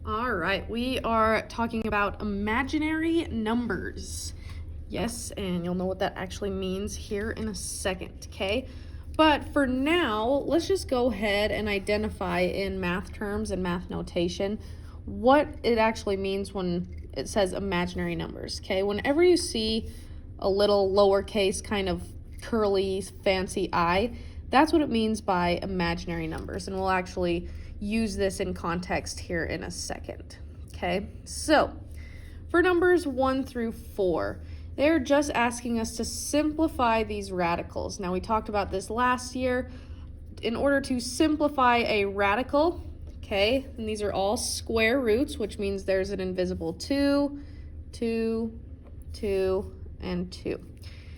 All right, we are talking about imaginary numbers. Yes, and you'll know what that actually means here in a second, okay? But for now, let's just go ahead and identify in math terms and math notation what it actually means when it says imaginary numbers, okay? Whenever you see a little lowercase kind of curly fancy I, that's what it means by imaginary numbers, and we'll actually use this in context here in a second, okay? So for numbers 1 through 4, they're just asking us to simplify these radicals. Now, we talked about this last year. In order to simplify a radical, okay, and these are all square roots, which means there's an invisible 2, 2, 2, and 2.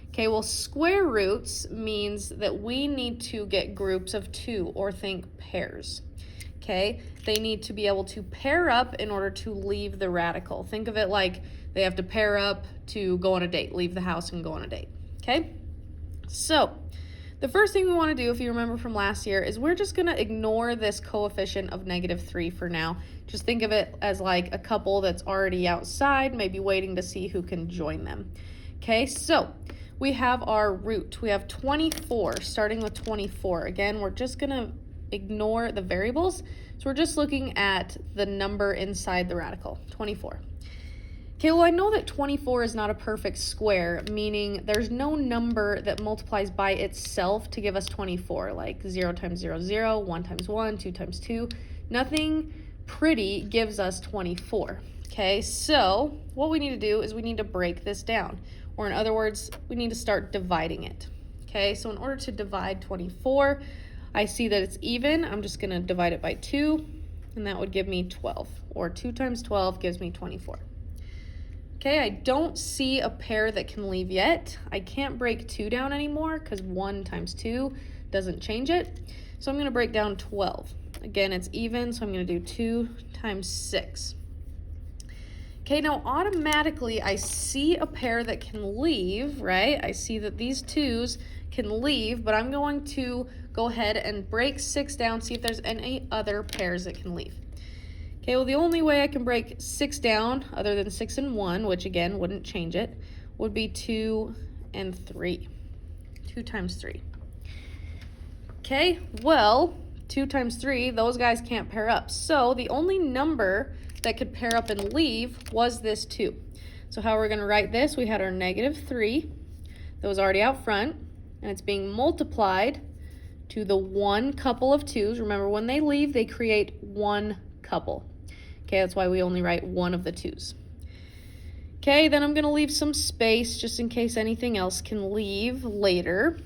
Okay, well, square roots means that we need to get groups of 2, or think pairs. Okay, they need to be able to pair up in order to leave the radical. Think of it like they have to pair up to go on a date, leave the house and go on a date. Okay, so the first thing we want to do, if you remember from last year, is we're just going to ignore this coefficient of -3 for now. Just think of it as like a couple that's already outside, maybe waiting to see who can join them. Okay, so we have our root. We have 24, starting with 24. Again, we're just going to ignore the variables. So we're just looking at the number inside the radical, 24. Okay, well, I know that 24 is not a perfect square, meaning there's no number that multiplies by itself to give us 24, like 0 times 0, 0, 1 times 1, 2 times 2. Nothing pretty gives us 24. Okay, so what we need to do is we need to break this down, or in other words, we need to start dividing it. Okay, so in order to divide 24, I see that it's even. I'm just going to divide it by 2, and that would give me 12, or 2 times 12 gives me 24. Okay, I don't see a pair that can leave yet. I can't break 2 down anymore because 1 times 2 doesn't change it. So I'm going to break down 12. Again, it's even, so I'm going to do 2 times 6. Okay, now automatically I see a pair that can leave, right? I see that these 2's can leave, but I'm going to go ahead and break 6 down, see if there's any other pairs that can leave. Okay, well, the only way I can break 6 down, other than 6 and 1, which again wouldn't change it, would be 2 and 3. 2 times 3. Okay, well, 2 times 3, those guys can't pair up. So the only number that could pair up and leave was this 2. So how we're going to write this, we had our -3 that was already out front, and it's being multiplied to the one couple of 2's. Remember, when they leave, they create one couple. Okay, that's why we only write one of the 2's. Okay, then I'm going to leave some space just in case anything else can leave later.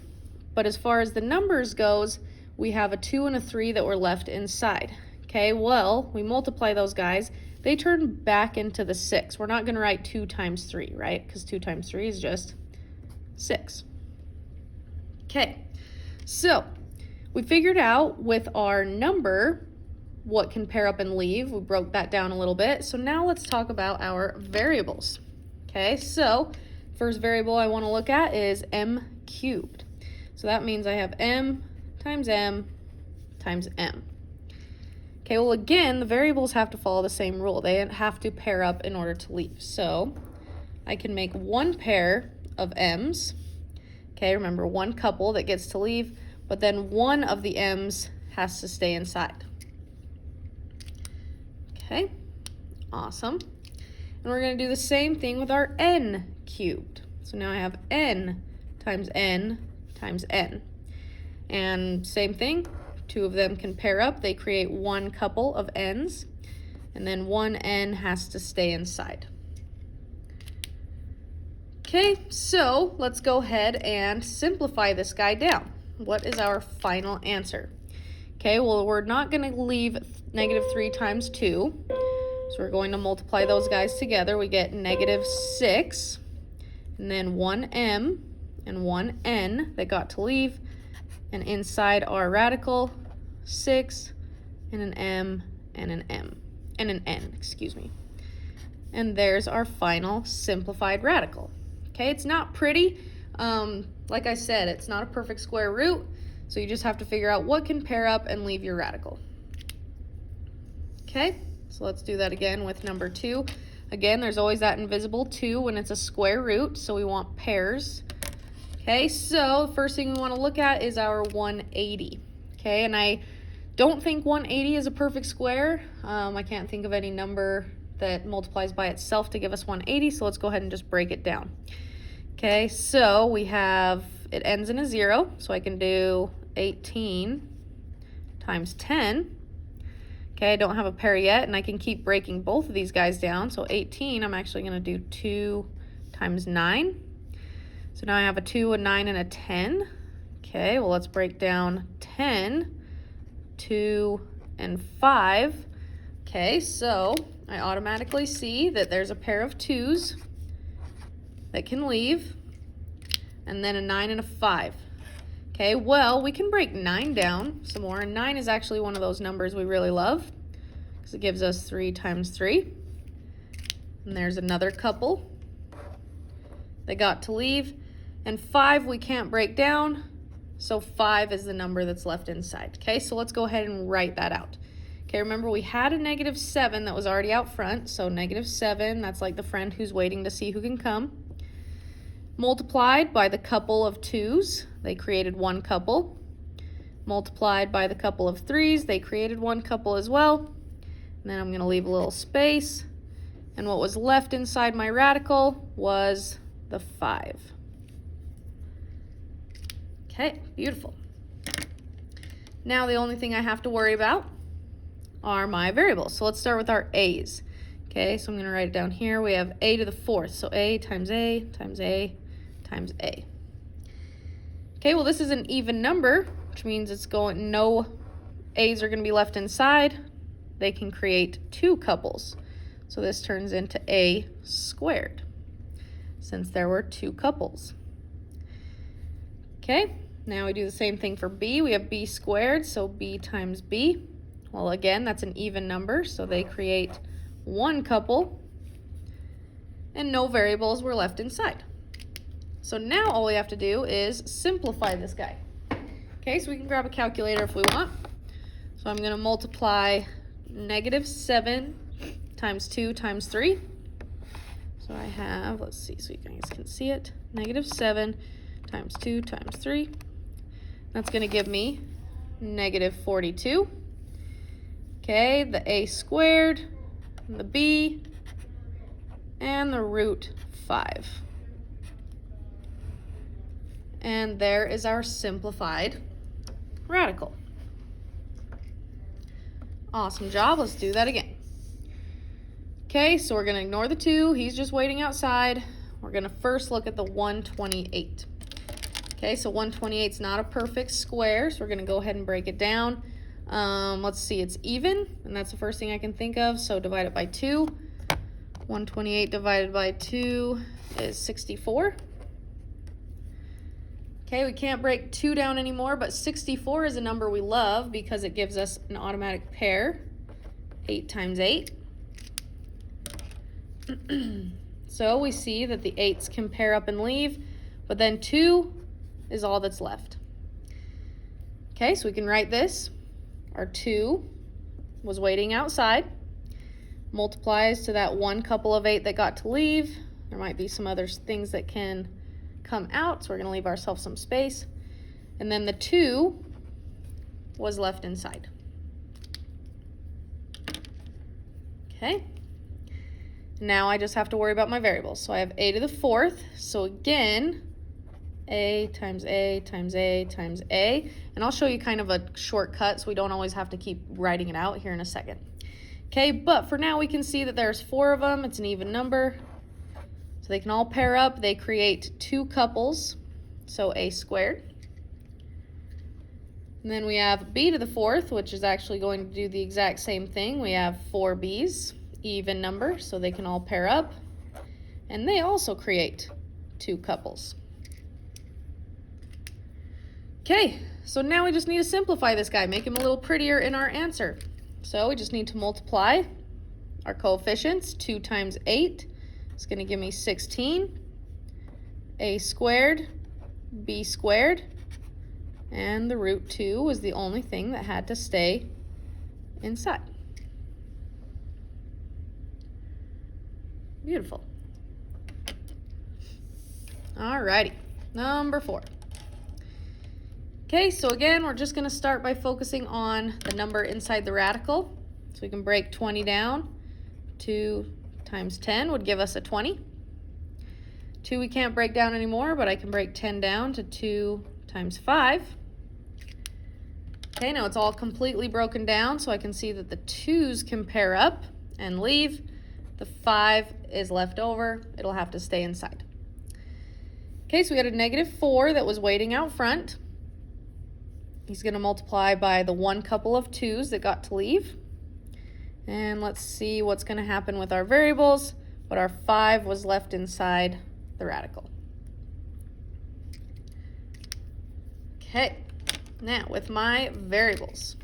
But as far as the numbers goes, we have a 2 and a 3 that were left inside. Okay, well, we multiply those guys. They turn back into the 6. We're not going to write 2 times 3, right? Because 2 times 3 is just 6. Okay, so we figured out with our number what can pair up and leave. We broke that down a little bit. So now let's talk about our variables. Okay, so first variable I want to look at is m cubed. So that means I have m times m times m. Okay, well, again, the variables have to follow the same rule. They have to pair up in order to leave. So I can make one pair of m's. Okay, remember, one couple that gets to leave, but then one of the m's has to stay inside. Okay, awesome. And we're going to do the same thing with our n cubed. So now I have n times n times n. And same thing, 2 of them can pair up. They create one couple of n's, and then one n has to stay inside. Okay, so let's go ahead and simplify this guy down. What is our final answer? Okay, well, we're not going to leave -3 times 2. So we're going to multiply those guys together. We get -6, and then one m and one n that got to leave. And inside our radical, 6 and an m and an m, and an n, excuse me. And there's our final simplified radical. Okay, it's not pretty. Like I said, it's not a perfect square root, so you just have to figure out what can pair up and leave your radical. Okay, So let's do that again with number 2. Again, there's always that invisible 2 when it's a square root, so we want pairs. Okay, so the first thing we want to look at is our 180. Okay, and I don't think 180 is a perfect square. I can't think of any number that multiplies by itself to give us 180, so let's go ahead and just break it down. Okay, so we have, it ends in a 0, so I can do 18 times 10. Okay, I don't have a pair yet, and I can keep breaking both of these guys down. So 18, I'm actually going to do 2 times 9. So now I have a 2, a 9, and a 10. Okay, well, let's break down 10, 2, and 5. Okay, so I automatically see that there's a pair of 2s that can leave, and then a 9 and a 5. Okay, well, we can break 9 down some more, and 9 is actually one of those numbers we really love because it gives us 3 times 3. And there's another couple that got to leave, and 5 we can't break down, so 5 is the number that's left inside. Okay, so let's go ahead and write that out. Okay, remember we had a -7 that was already out front, so -7, that's like the friend who's waiting to see who can come. Multiplied by the couple of 2s, they created one couple. Multiplied by the couple of 3s, they created one couple as well. And then I'm going to leave a little space. And what was left inside my radical was the 5. Okay, beautiful. Now the only thing I have to worry about are my variables. So let's start with our a's. Okay, so I'm going to write it down here. We have a to the 4th, so a times a times a times a. Okay, well, this is an even number, which means it's going, no a's are going to be left inside. They can create 2 couples. So this turns into a squared, since there were 2 couples. Okay, now we do the same thing for b. We have b squared, so b times b. Well, again, that's an even number, so they create 1 couple, and no variables were left inside. So now all we have to do is simplify this guy. Okay, so we can grab a calculator if we want. So I'm going to multiply -7 times 2 times 3. So I have, let's see so you guys can see it, -7 times 2 times 3. That's going to give me -42. Okay, the a squared, and the b, and the root 5. And there is our simplified radical. Awesome job. Let's do that again. Okay, so we're going to ignore the 2. He's just waiting outside. We're going to first look at the 128. Okay, so 128 is not a perfect square, so we're going to go ahead and break it down. Let's see, it's even, and that's the first thing I can think of, so divide it by 2. 128 divided by 2 is 64. Okay, we can't break 2 down anymore, but 64 is a number we love because it gives us an automatic pair, 8 times 8. So we see that the 8s can pair up and leave, but then 2 is all that's left. Okay, so we can write this. Our 2 was waiting outside, multiplies to that 1 couple of 8 that got to leave. There might be some other things that can come out, so we're going to leave ourselves some space. And then the 2 was left inside. Okay. Now I just have to worry about my variables. So I have a to the 4th. So again, a times a times a times a. And I'll show you kind of a shortcut so we don't always have to keep writing it out here in a second. Okay, but for now we can see that there's 4 of them. It's an even number. So they can all pair up. They create 2 couples, so a squared. And then we have b to the 4th, which is actually going to do the exact same thing. We have 4 b's, even number, so they can all pair up. And they also create 2 couples. Okay, so now we just need to simplify this guy, make him a little prettier in our answer. So we just need to multiply our coefficients. 2 times 8 is going to give me 16. A squared, b squared, and the root 2 was the only thing that had to stay inside. Beautiful. Alrighty, number 4. Okay, so again, we're just going to start by focusing on the number inside the radical. So we can break 20 down. 2 times 10 would give us a 20. 2 we can't break down anymore, but I can break 10 down to 2 times 5. Okay, now it's all completely broken down, so I can see that the 2's can pair up and leave. The 5 is left over. It'll have to stay inside. Okay, so we had a -4 that was waiting out front. He's going to multiply by the 1 couple of 2's that got to leave. And let's see what's going to happen with our variables, but our 5 was left inside the radical. Okay, now with my variables,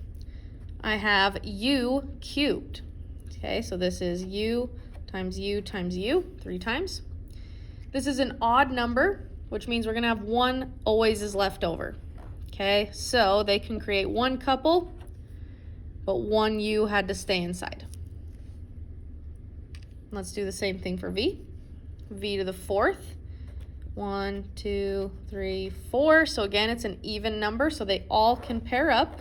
I have u cubed. Okay, so this is u times u times u, 3 times. This is an odd number, which means we're going to have 1 always is left over. Okay, so they can create 1 couple, but 1 u had to stay inside. Let's do the same thing for v. V to the 4th. 1, 2, 3, 4. So again, it's an even number, so they all can pair up.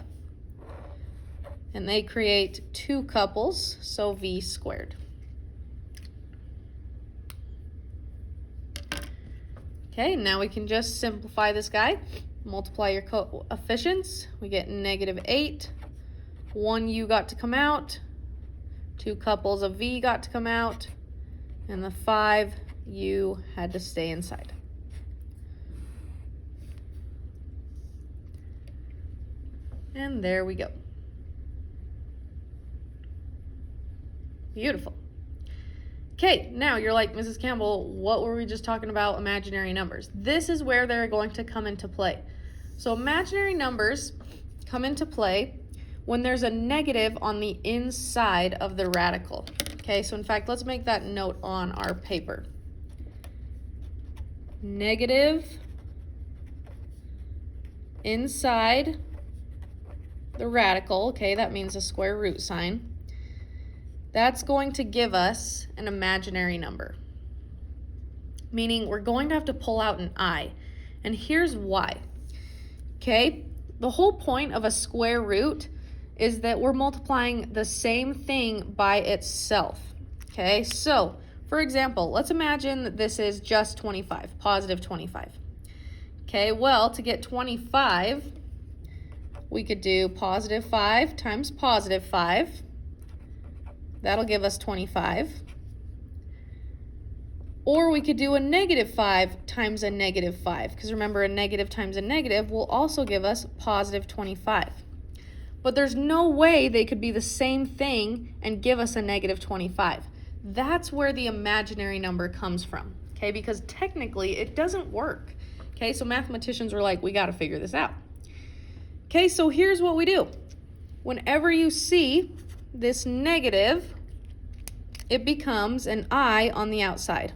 And they create 2 couples, so v squared. Okay, now we can just simplify this guy. Multiply your coefficients. We get -8. 1 u got to come out. 2 couples of v got to come out. And the 5 u had to stay inside. And there we go. Beautiful. Okay, now you're like, Mrs. Campbell, what were we just talking about? Imaginary numbers. This is where they're going to come into play. So imaginary numbers come into play when there's a negative on the inside of the radical. Okay, so in fact, let's make that note on our paper. Negative inside the radical, okay, that means a square root sign. That's going to give us an imaginary number, meaning we're going to have to pull out an I. And here's why. Okay, the whole point of a square root is that we're multiplying the same thing by itself. Okay, so for example, let's imagine that this is just 25, positive 25. Okay, well, to get 25, we could do positive 5 times positive 5. That'll give us 25. Or we could do a -5 times a -5, because remember, a negative times a negative will also give us positive 25. But there's no way they could be the same thing and give us a -25. That's where the imaginary number comes from, okay? Because technically it doesn't work, okay? So mathematicians were like, we got to figure this out. Okay, so here's what we do. Whenever you see this negative, it becomes an I on the outside.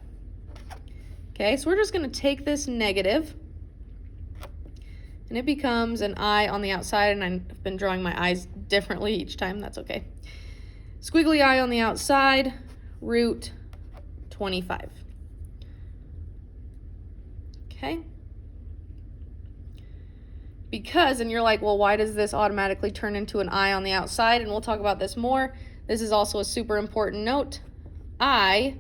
Okay, so we're just going to take this negative, and it becomes an I on the outside, and I've been drawing my eyes differently each time. That's okay. Squiggly I on the outside, root 25. Okay? Because, and you're like, well, why does this automatically turn into an I on the outside? And we'll talk about this more. This is also a super important note. I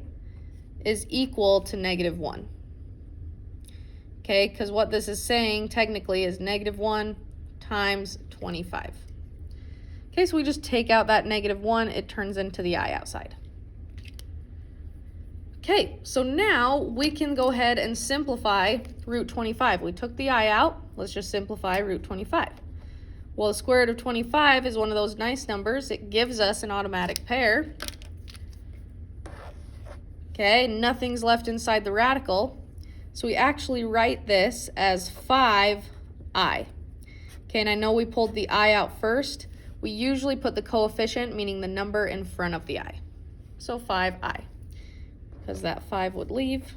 is equal to -1. Okay, because what this is saying technically is -1 times 25. Okay, so we just take out that -1, it turns into the I outside. Okay, so now we can go ahead and simplify root 25. We took the I out, let's just simplify root 25. Well, the square root of 25 is one of those nice numbers. It gives us an automatic pair. Okay, nothing's left inside the radical. So we actually write this as 5i. Okay, and I know we pulled the I out first. We usually put the coefficient, meaning the number, in front of the I. So 5i. Because that 5 would leave.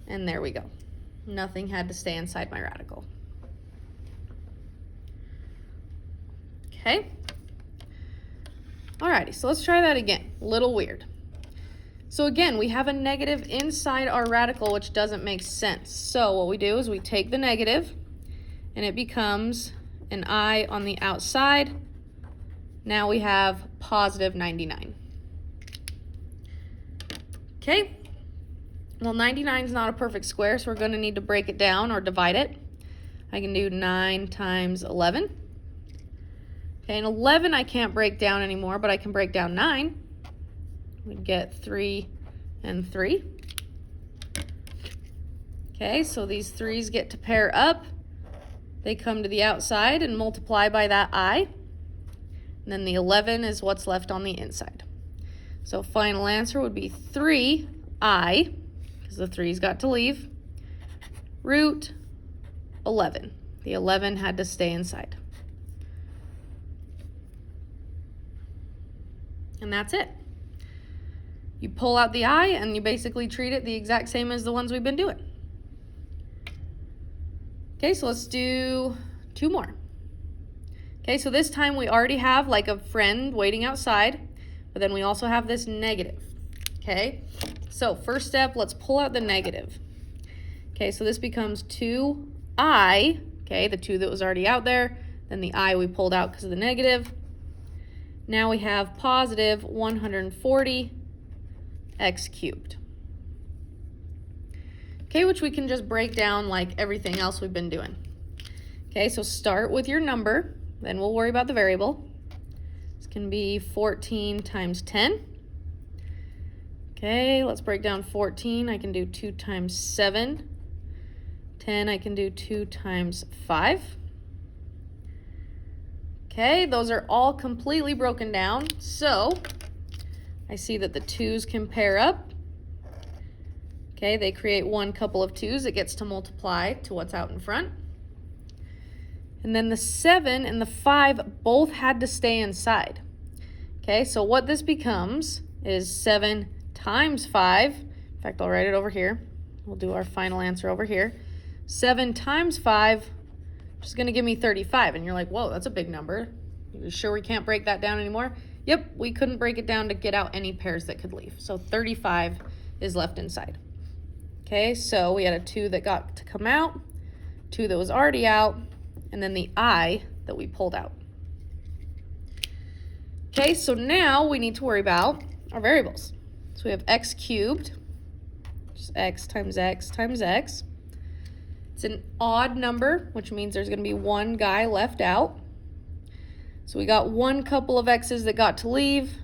And there we go. Nothing had to stay inside my radical. Okay. Alrighty, so let's try that again. A little weird. So again, we have a negative inside our radical, which doesn't make sense. So what we do is we take the negative, and it becomes an I on the outside. Now we have positive 99. Okay, well 99 is not a perfect square, so we're going to need to break it down or divide it. I can do 9 times 11. Okay, and 11 I can't break down anymore, but I can break down 9. We'd get 3 and 3. Okay, so these 3's get to pair up. They come to the outside and multiply by that I. And then the 11 is what's left on the inside. So final answer would be 3I, because the 3's got to leave, root 11. The 11 had to stay inside. And that's it. You pull out the I and you basically treat it the exact same as the ones we've been doing. Okay, so let's do 2 more. Okay, so this time we already have like a friend waiting outside, but then we also have this negative. Okay, so first step, let's pull out the negative. Okay, so this becomes 2I, okay, the 2 that was already out there, then the I we pulled out because of the negative. Now we have positive 140 x cubed. Okay, which we can just break down like everything else we've been doing. Okay, so start with your number, then we'll worry about the variable. This can be 14 times 10. Okay, let's break down 14. I can do 2 times 7. 10, I can do 2 times 5. Okay, those are all completely broken down. So I see that the 2's can pair up. Okay, they create one couple of 2's. It gets to multiply to what's out in front. And then the 7 and the 5 both had to stay inside. Okay, so what this becomes is 7 times 5. In fact, I'll write it over here. We'll do our final answer over here. 7 times 5, which is going to give me 35. And you're like, whoa, that's a big number. You sure we can't break that down anymore? Yep, we couldn't break it down to get out any pairs that could leave. So 35 is left inside. Okay, so we had a 2 that got to come out, 2 that was already out, and then the I that we pulled out. Okay, so now we need to worry about our variables. So we have x cubed, which is x times x times x. It's an odd number, which means there's going to be one guy left out. So we got one couple of x's that got to leave,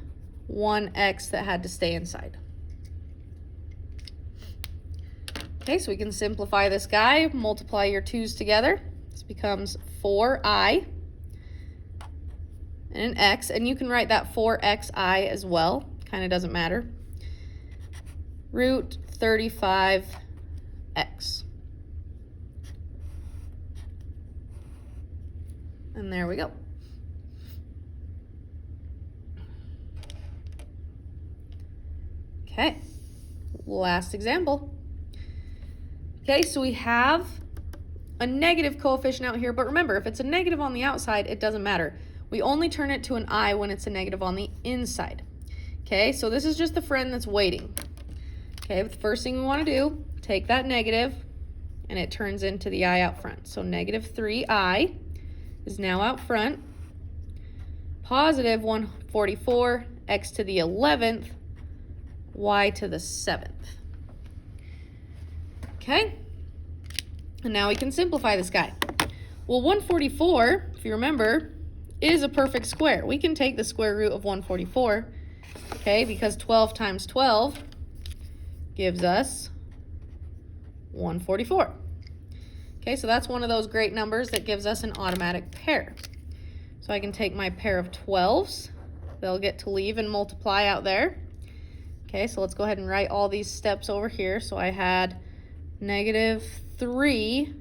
one x that had to stay inside. Okay, so we can simplify this guy, multiply your 2's together. This becomes 4i and an x, and you can write that 4xi as well, kind of doesn't matter. Root 35x. And there we go. Okay, last example. Okay, so we have a negative coefficient out here, but remember, if it's a negative on the outside, it doesn't matter. We only turn it to an I when it's a negative on the inside. Okay, so this is just the friend that's waiting. Okay, the first thing we want to do, take that negative, and it turns into the I out front. So negative 3i is now out front. Positive 144, x to the 11th, y to the 7th. Okay, and now we can simplify this guy. Well, 144, if you remember, is a perfect square. We can take the square root of 144, okay, because 12 times 12 gives us 144. Okay, so that's one of those great numbers that gives us an automatic pair. So I can take my pair of 12s. They'll get to leave and multiply out there. Okay, so let's go ahead and write all these steps over here. So I had negative 3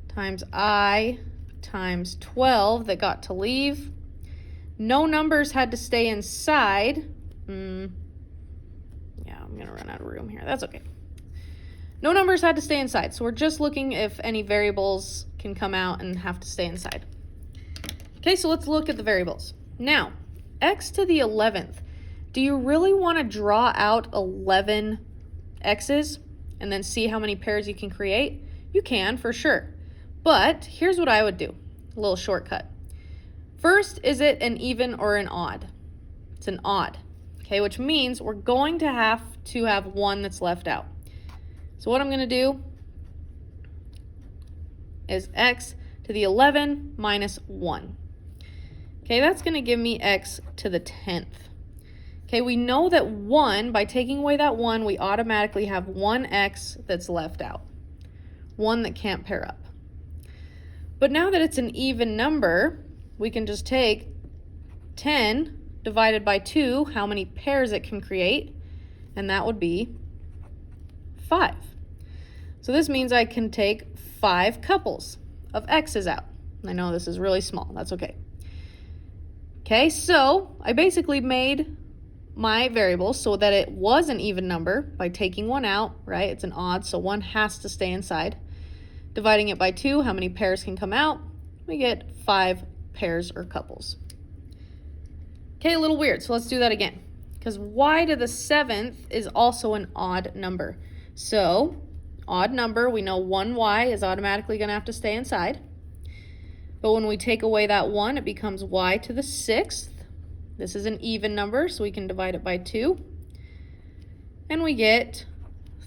times I times 12 that got to leave. No numbers had to stay inside. Yeah, I'm going to run out of room here. That's okay. No numbers had to stay inside, so we're just looking if any variables can come out and have to stay inside. Okay, so let's look at the variables. Now, x to the 11th. Do you really want to draw out 11 x's and then see how many pairs you can create? You can, for sure. But here's what I would do, a little shortcut. First, is it an even or an odd? It's an odd, okay, which means we're going to have one that's left out. So what I'm going to do is x to the 11 minus 1. Okay, that's going to give me x to the 10th. Okay, we know that 1, by taking away that 1, we automatically have one x that's left out. One that can't pair up. But now that it's an even number, we can just take 10 divided by 2, how many pairs it can create, and that would be 5. So this means I can take 5 couples of x's out. I know this is really small, that's okay. Okay, so I basically made my variable so that it was an even number by taking one out, right? It's an odd, so one has to stay inside. Dividing it by 2, how many pairs can come out? We get 5 pairs or couples. Okay, a little weird, so let's do that again. Because y to the 7th is also an odd number. So, odd number, we know 1y is automatically going to have to stay inside. But when we take away that 1, it becomes y to the 6th. This is an even number, so we can divide it by 2. And we get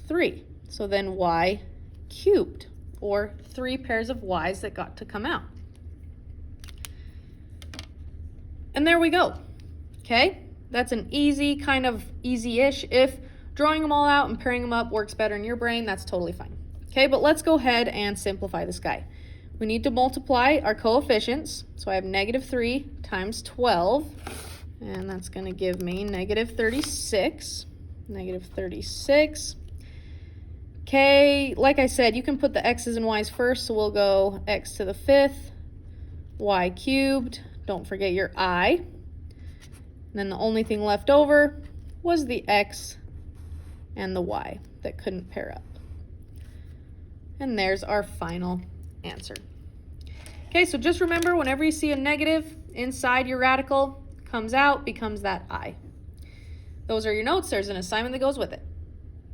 3. So then y cubed, or 3 pairs of y's that got to come out. And there we go. Okay, that's an easy, kind of easy-ish. If drawing them all out and pairing them up works better in your brain, that's totally fine. Okay, but let's go ahead and simplify this guy. We need to multiply our coefficients. So I have -3 times 12, and that's going to give me -36. -36. Okay, like I said, you can put the x's and y's first, so we'll go x to the 5th, y cubed, don't forget your I. And then the only thing left over was the x and the y that couldn't pair up. And there's our final answer. Okay, so just remember, whenever you see a negative inside your radical, comes out, becomes that I. Those are your notes. There's an assignment that goes with it.